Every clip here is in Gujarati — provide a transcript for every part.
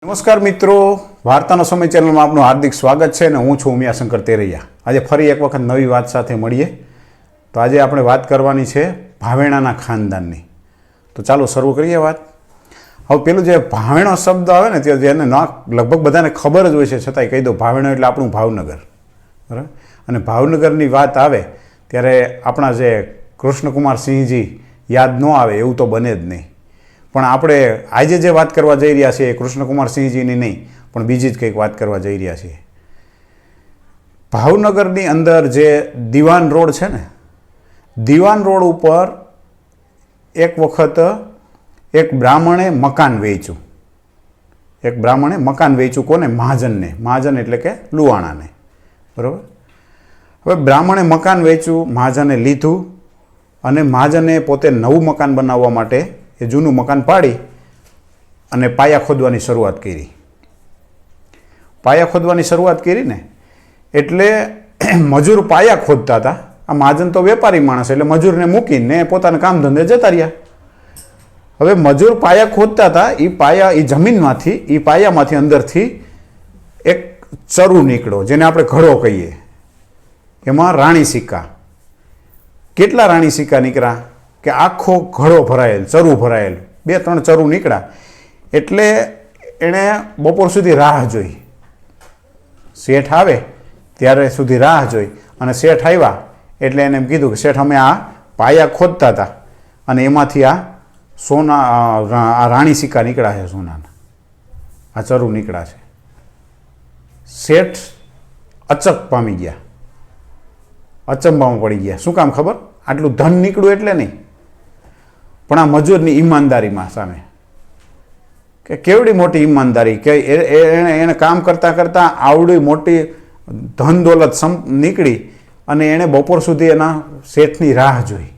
નમસ્કાર મિત્રો, વાર્તાનો સમય ચેનલમાં આપનું હાર્દિક સ્વાગત છે અને હું છું ઉમિયાશંકર તેરૈયા। આજે ફરી એક વખત નવી વાત સાથે મળીએ। તો આજે આપણે વાત કરવાની છે ભાવેણાના ખાનદાનની। તો ચાલો શરૂ કરીએ વાત। હવે પેલું જે ભાવેણો શબ્દ આવે ને તે એને લગભગ બધાને ખબર જ હોય છે, છતાંય કહી દો, ભાવેણો એટલે આપણું ભાવનગર, બરાબર। અને ભાવનગરની વાત આવે ત્યારે આપણા જે કૃષ્ણકુમાર સિંહજી યાદ ન આવે એવું તો બને જ નહીં। પણ આપણે આજે જે વાત કરવા જઈ રહ્યા છીએ એ કૃષ્ણકુમાર સિંહજીની નહીં, પણ બીજી જ કંઈક વાત કરવા જઈ રહ્યા છીએ। ભાવનગરની અંદર જે દિવાન રોડ છે ને, દિવાન રોડ ઉપર એક વખત એક બ્રાહ્મણે મકાન વેચ્યું। એક બ્રાહ્મણે મકાન વેચ્યું કોને? મહાજનને। મહાજન એટલે કે લુવાણાને, બરાબર। હવે બ્રાહ્મણે મકાન વેચ્યું, મહાજને લીધું અને મહાજને પોતે નવું મકાન બનાવવા માટે એ જૂનું મકાન પાડી અને પાયા ખોદવાની શરૂઆત કરી। પાયા ખોદવાની શરૂઆત કરી ને એટલે મજૂર પાયા ખોદતા હતા। આ મહાજન તો વેપારી માણસ એટલે મજૂરને મૂકીને પોતાના કામ ધંધે જતા રહ્યા। હવે મજૂર પાયા ખોદતા હતા, એ પાયા, એ જમીનમાંથી, એ પાયામાંથી અંદરથી એક ચરુ નીકળ્યો, જેને આપણે ઘડો કહીએ। એમાં રાણી સિક્કા, કેટલા રાણી સિક્કા નીકળ્યા કે આખો ઘડો ભરાયેલ, ચરુ ભરાયેલ, 2-3 ચરુ નીકળ્યા। એટલે એણે બપોર સુધી રાહ જોઈ, શેઠ આવે ત્યારે સુધી રાહ જોઈ, અને શેઠ આવ્યા એટલે એને એમ કીધું કે શેઠ, અમે આ પાયા ખોદતા હતા અને એમાંથી આ સોના, આ રાણી સિક્કા નીકળ્યા છે, સોનાના આ ચરુ નીકળ્યા છે। શેઠ અચક પામી ગયા, અચંબામાં પડી ગયા। શું કામ ખબર? આટલું ધન નીકળ્યું એટલે નહીં, પણ આ મજૂરની ઈમાનદારીમાં સામે, કે કેવડી મોટી ઈમાનદારી, કે એને કામ કરતાં કરતાં આવડી મોટી ધન દોલત નીકળી અને એણે બપોર સુધી એના શેઠની રાહ જોઈ।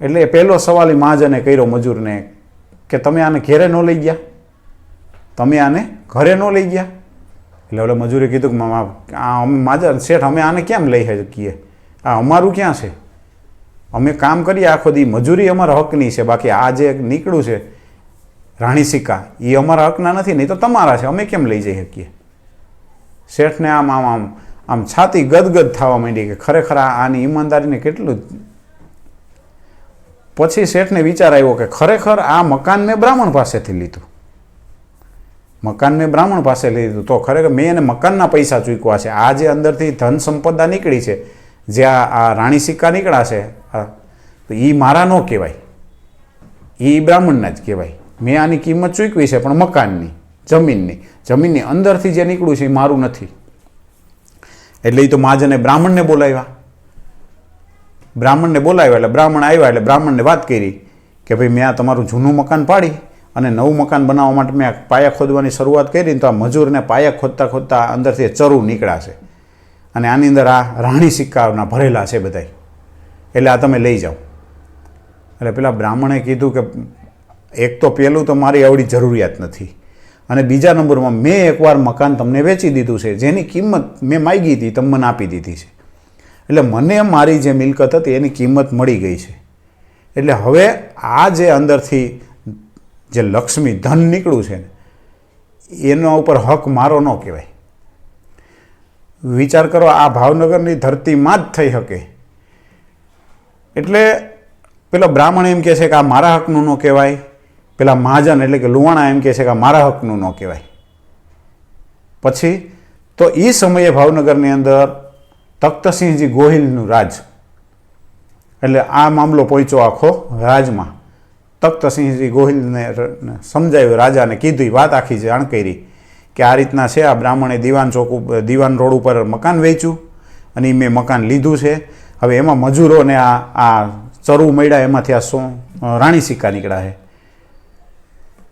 એટલે પહેલો સવાલ એ મહાજને કર્યો મજૂરને કે તમે આને ઘેરે ન લઈ ગયા? તમે આને ઘરે ન લઈ ગયા? એટલે ઓલે મજૂરે કીધું કે મહાજન શેઠ, અમે આને કેમ લઈ શકીએ? આ અમારું ક્યાં છે? અમે કામ કરીએ આખો દી, મજૂરી અમારા હકની છે, બાકી આ જે નીકળ્યું છે રાણી સિક્કા એ અમારા હકના નથી, નહીં તો તમારા છે, અમે કેમ લઈ જઈ શકીએ? શેઠને આમ આમ આમ આમ છાતી ગદગદ થવા માંડી કે ખરેખર આની ઈમાનદારીને કેટલું। પછી શેઠને વિચાર આવ્યો કે ખરેખર આ મકાન મેં બ્રાહ્મણ પાસેથી લીધું, મકાન મેં બ્રાહ્મણ પાસે લીધું, તો ખરેખર મેં એને મકાનના પૈસા ચૂકવા છે। આ જે અંદરથી ધન સંપદા નીકળી છે, જે આ રાણી સિક્કા નીકળ્યા છે, તો એ મારા ન કહેવાય, એ બ્રાહ્મણના જ કહેવાય। મેં આની કિંમત ચૂકવી છે, પણ મકાનની, જમીનની અંદરથી જે નીકળ્યું છે એ મારું નથી। એટલે એ તો મહાજને બ્રાહ્મણને બોલાવ્યા। એટલે બ્રાહ્મણ આવ્યા એટલે બ્રાહ્મણને વાત કરી કે ભાઈ, મેં આ તમારું જૂનું મકાન પાડી અને નવું મકાન બનાવવા માટે મેં પાયા ખોદવાની શરૂઆત કરી, તો આ મજૂરને પાયા ખોદતા ખોદતા અંદરથી ચરુ નીકળ્યા છે અને આની અંદર આ રાણી સિક્કાના ભરેલા છે બધાય, એટલે આ તમે લઈ જાઓ। એટલે પેલા બ્રાહ્મણે કીધું કે એક તો પહેલું તો મારી આવડી જરૂરિયાત નથી, અને બીજા નંબરમાં મેં એકવાર મકાન તમને વેચી દીધું છે, જેની કિંમત મેં માગી હતી તમે મને આપી દીધી છે, એટલે મને મારી જે મિલકત હતી એની કિંમત મળી ગઈ છે। એટલે હવે આ જે અંદરથી જે લક્ષ્મી ધન નીકળ્યું છે ને એના ઉપર હક મારો ન કહેવાય। વિચાર કરો, આ ભાવનગરની ધરતીમાં જ થઈ શકે। એટલે પેલો બ્રાહ્મણ એમ કહે છે કે આ મારા હકનું ન કહેવાય, પેલા મહાજન એટલે કે લુવાણા એમ કહે છે કે આ મારા હકનું ન કહેવાય। પછી તો એ સમયે ભાવનગરની અંદર તખ્તસિંહજી ગોહિલનું રાજ, એટલે આ મામલો પહોંચ્યો આખો રાજમાં। તખ્તસિંહજી ગોહિલને સમજાવ્યું, રાજાને કીધું, વાત આખી જાણ કરી કે આ રીતના છે, આ બ્રાહ્મણે દિવાન રોડ ઉપર મકાન વેચ્યું અને એ મેં મકાન લીધું છે। હવે એમાં મજૂરોને આ ચરુ મળ્યા, એમાંથી આ રાણી સિક્કા નીકળ્યા છે,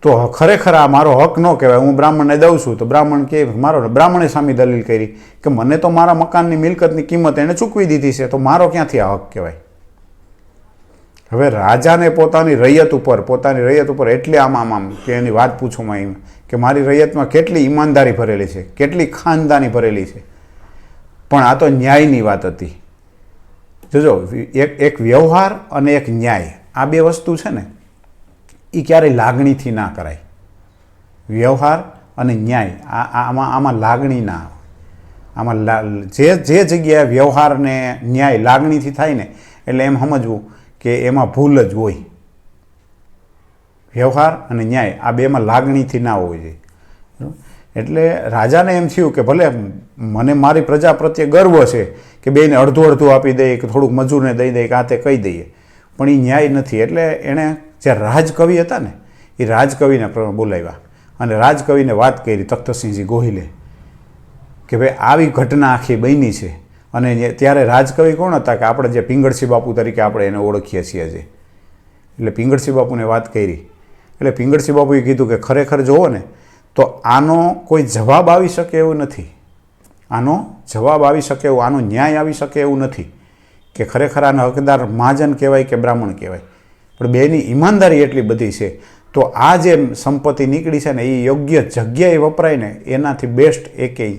તો ખરેખર આ મારો હક ન કહેવાય, હું બ્રાહ્મણને દઉં છું। તો બ્રાહ્મણ કે મારો, બ્રાહ્મણે સામી દલીલ કરી કે મને તો મારા મકાનની મિલકતની કિંમત એને ચૂકવી દીધી છે, તો મારો ક્યાંથી આ હક કહેવાય? હવે રાજાને પોતાની રૈયત ઉપર એટલે આમ કે એની વાત પૂછોમાં એમ કે મારી રૈયતમાં કેટલી ઈમાનદારી ભરેલી છે, કેટલી ખાનદાની ભરેલી છે, પણ આ તો ન્યાયની વાત હતી। જોજો, એક વ્યવહાર અને એક ન્યાય, આ બે વસ્તુ છે ને એ ક્યારેય લાગણીથી ના કરાય। વ્યવહાર અને ન્યાય આમાં લાગણી ના આવે. આમાં જે જગ્યાએ વ્યવહાર ને ન્યાય લાગણીથી થાય ને એટલે એમ સમજવું કે એમાં ભૂલ જ હોય. વ્યવહાર અને ન્યાય આ બેમાં લાગણીથી ના હોવી જોઈએ. એટલે રાજાને એમ થયું કે ભલે મને મારી પ્રજા પ્રત્યે ગર્વ છે કે બેને અડધું અડધું આપી દઈએ કે થોડુંક મજૂરને દઈ દઈએ કે આ તે કહી દઈએ, પણ એ ન્યાય નથી. એટલે એણે જે રાજકવિ હતા ને એ રાજકવિને બોલાવ્યા અને રાજકવિને વાત કરી તખ્તસિંહજી ગોહિલે કે ભાઈ આવી ઘટના આખી બની છે. અને ત્યારે રાજકવિ કોણ હતા કે આપણે જે પિંગળસિંહ બાપુ તરીકે આપણે એને ઓળખીએ છીએ જે. એટલે પિંગળસિંહ બાપુને વાત કરી એટલે પિંગળસિંહ બાપુએ કીધું કે ખરેખર જોવો ને તો આનો કોઈ જવાબ આવી શકે એવું નથી. આનો જવાબ આવી શકે એવું, આનો ન્યાય આવી શકે એવું નથી કે ખરેખર આના હકદાર મહાજન કહેવાય કે બ્રાહ્મણ કહેવાય. પણ બેની ઈમાનદારી એટલી બધી છે તો આ જે સંપત્તિ નીકળી છે ને એ યોગ્ય જગ્યાએ વપરાય ને એનાથી બેસ્ટ એકેય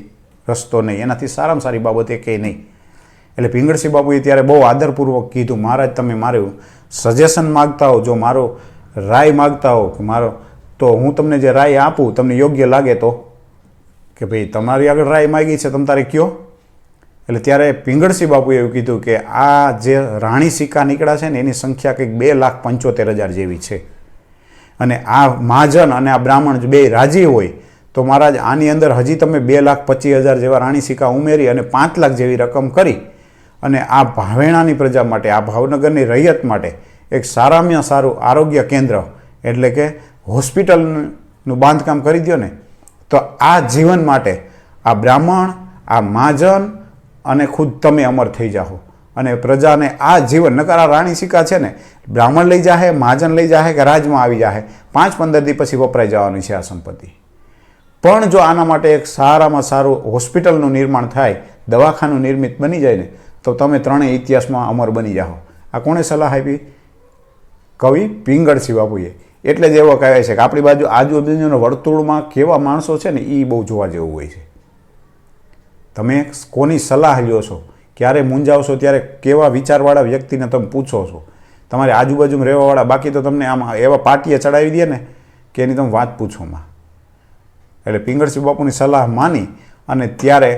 રસ્તો નહીં, એનાથી સારામાં સારી બાબત એકેય નહીં. એટલે પિંગળસિંહ બાપુએ ત્યારે બહુ આદરપૂર્વક કીધું, મહારાજ તમે મારું સજેશન માગતા હો, જો મારો રાય માગતા હો કે મારો, તો હું તમને જે રાય આપું તમને યોગ્ય લાગે તો કે ભાઈ તમારી આગળ રાય માગી છે તમે તારે કયો. એટલે ત્યારે પિંગળસિંહ બાપુએ એવું કીધું કે આ જે રાણી સિક્કા નીકળ્યા છે ને એની સંખ્યા કંઈક 2,75,000 જેવી છે. અને આ મહાજન અને આ બ્રાહ્મણ બે રાજી હોય તો મહારાજ આની અંદર હજી તમે 2,25,000 જેવા રાણી સિક્કા ઉમેરી અને 5 લાખ જેવી રકમ કરી અને આ ભાવેણાની પ્રજા માટે, આ ભાવનગરની રૈયત માટે એક સારામાં સારું આરોગ્ય કેન્દ્ર એટલે કે હોસ્પિટલનું બાંધકામ કરી દો ને તો આ જીવન માટે આ બ્રાહ્મણ, આ મહાજન અને ખુદ તમે અમર થઈ જાઓ. અને પ્રજાને આ જીવન, નકર આ રાણી સિક્કા છે ને બ્રાહ્મણ લઈ જાહે, મહાજન લઈ જાહે કે રાજમાં આવી જાહે, 5-15 દી પછી વપરાઈ જવાની છે આ સંપત્તિ. પણ જો આના માટે એક સારામાં સારું હોસ્પિટલનું નિર્માણ થાય, દવાખાનું નિર્મિત બની જાય ને તો તમે ત્રણેય ઇતિહાસમાં અમર બની જાઓ. આ કોણે સલાહ આપી? કવિ પિંગળસિંહ બાપુએ. એટલે જ એવો કહેવાય છે કે આપણી બાજુ આજુબાજુના વર્તુળમાં કેવા માણસો છે ને એ બહુ જોવા જેવું હોય છે. તમે કોની સલાહ લ્યો છો, ક્યારે મૂંઝાવશો ત્યારે કેવા વિચારવાળા વ્યક્તિને તમે પૂછો છો, તમારી આજુબાજુમાં રહેવાવાળા, બાકી તો તમને આમ એવા પાટીએ ચડાવી દે ને કે એની તમે વાત પૂછોમાં. એટલે પિંગળસિંહ બાપુની સલાહ માની અને ત્યારે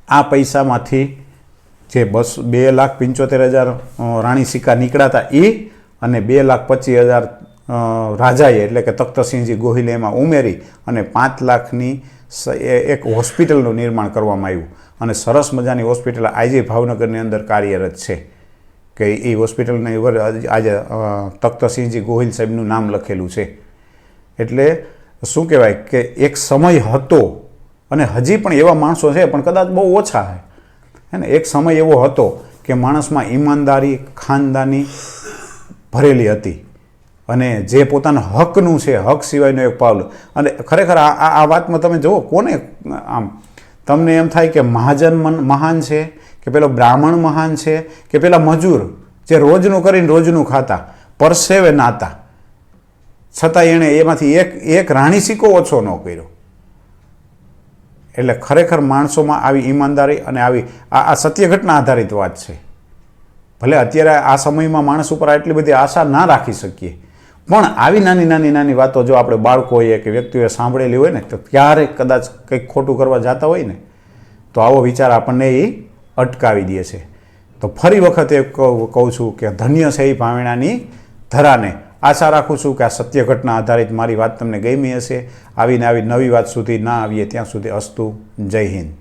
આ પૈસામાંથી જે 2,75,000 રાણી સિક્કા નીકળ્યા હતા એ અને 2,25,000 રાજાએ એટલે કે તખ્તસિંહજી ગોહિલે એમાં ઉમેરી અને 5 લાખની એક હોસ્પિટલનું નિર્માણ કરવામાં આવ્યું. અને સરસ મજાની હોસ્પિટલ આજે ભાવનગરની અંદર કાર્યરત છે કે એ હોસ્પિટલની ઉપર આજે તખ્તસિંહજી ગોહિલ સાહેબનું નામ લખેલું છે. એટલે શું કહેવાય કે એક સમય હતો અને હજી પણ એવા માણસો છે પણ કદાચ બહુ ઓછા છે ને. એક સમય એવો હતો કે માણસમાં ઈમાનદારી, ખાનદાની ભરેલી હતી અને જે પોતાના હકનું છે, હક સિવાયનો એક પાવલો. અને ખરેખર આ વાતમાં તમે જુઓ કોને આમ તમને એમ થાય કે મહાજન મહાન છે કે પેલો બ્રાહ્મણ મહાન છે કે પેલા મજૂર જે રોજનું કરીને રોજનું ખાતા, પરસેવે નાતા, છતાં એણે એમાંથી એક રાણી સિક્કો ઓછો ન કર્યો. એટલે ખરેખર માણસોમાં આવી ઈમાનદારી અને આવી આ સત્ય ઘટના આધારિત વાત છે. ભલે અત્યારે આ સમયમાં માણસ ઉપર આટલી બધી આશા ના રાખી શકીએ પણ આવી નાની વાતો જો આપણે બાળકોએ કે વ્યક્તિઓએ સાંભળેલી હોય ને તો ક્યારેક કદાચ કંઈક ખોટું કરવા જતા હોય ને તો આવો વિચાર આપણને એ અટકાવી દે છે. તો ફરી વખત એ કહું છું કે ધન્ય છે એ ભાવેણાની ધરાને. આશા રાખું છું કે આ સત્ય ઘટના આધારિત મારી વાત તમને ગમી હશે. આવીને આવી નવી વાત સુધી ના આવીએ ત્યાં સુધી અસ્તુ. જય હિન્દ.